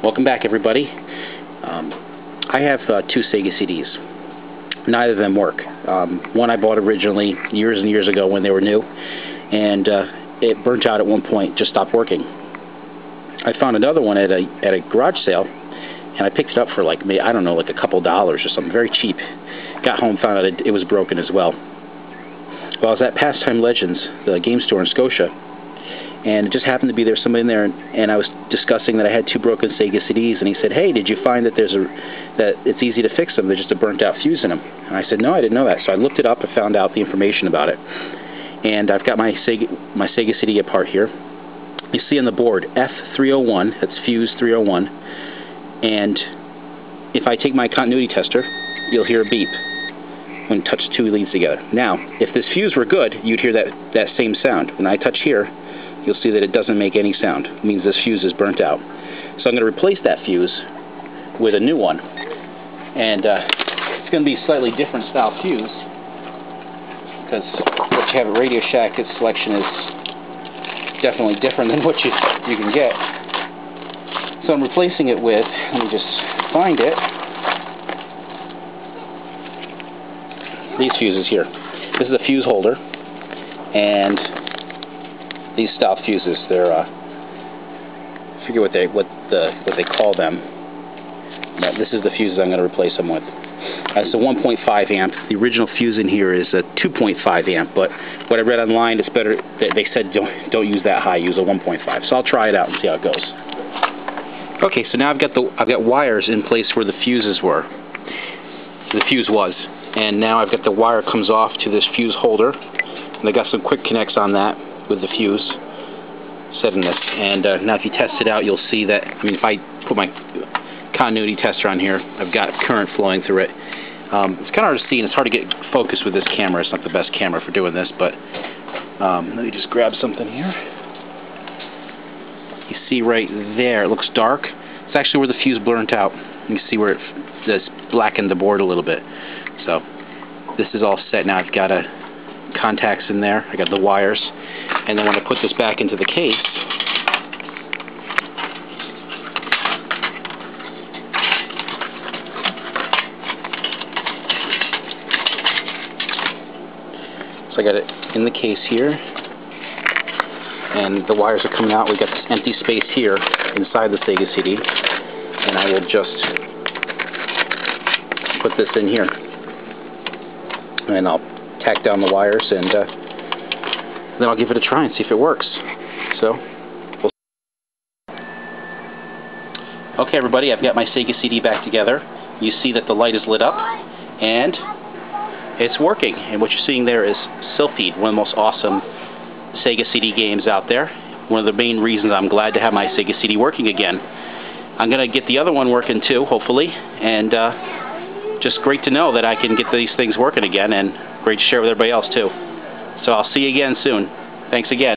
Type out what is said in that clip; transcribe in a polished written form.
Welcome back, everybody. I have two Sega CDs. Neither of them work. One I bought originally years and years ago when they were new, and it burnt out at one point, just stopped working. I found another one at a garage sale, and I picked it up for like, I don't know, like a couple dollars or something, very cheap. Got home, found out it was broken as well. Well, I was at Pastime Legends, the game store in Scotia, and it just happened to be there somebody in there, and I was discussing that I had two broken Sega CDs, and he said, "Hey, did you find that that it's easy to fix them? There's just a burnt out fuse in them." And I said, "No, I didn't know that." So I looked it up and found out the information about it. And I've got my Sega CD apart here. You see on the board F301, that's fuse 301, and if I take my continuity tester, you'll hear a beep when touch two leads together. Now, if this fuse were good, you'd hear that same sound. When I touch here, you'll see that it doesn't make any sound. It means this fuse is burnt out. So I'm going to replace that fuse with a new one. And it's going to be a slightly different style fuse, because what you have at Radio Shack, its selection is definitely different than what you can get. So I'm replacing it with, let me just find it, these fuses here. This is a fuse holder, and these style fuses, they're I forget what they call them, but this is the fuses I'm going to replace them with. It's a 1.5 amp. The original fuse in here is a 2.5 amp, but what I read online, it's better. They said don't use that high. Use a 1.5. So I'll try it out and see how it goes. Okay, so now I've got wires in place where the fuses were. The fuse was, and now I've got the wire comes off to this fuse holder, and I got some quick connects on that with the fuse set in this. And now if you test it out, you'll see that, I mean, if I put my continuity tester on here, I've got current flowing through it. It's kind of hard to see, and it's hard to get focused with this camera. It's not the best camera for doing this, but let me just grab something here. You see right there, it looks dark. It's actually where the fuse burnt out. You can see where it's blackened the board a little bit. So this is all set now. I've got contacts in there. I got the wires, and then when I put this back into the case, so I got it in the case here, and the wires are coming out. We've got this empty space here inside the Sega CD, and I will just put this in here, and I'll tack down the wires, and then I'll give it a try and see if it works. So, okay, everybody, I've got my Sega CD back together. You see that the light is lit up, and it's working. And what you're seeing there is Sylphid, one of the most awesome Sega CD games out there. One of the main reasons I'm glad to have my Sega CD working again. I'm going to get the other one working too, hopefully, and just great to know that I can get these things working again, and great to share with everybody else too. So I'll see you again soon. Thanks again.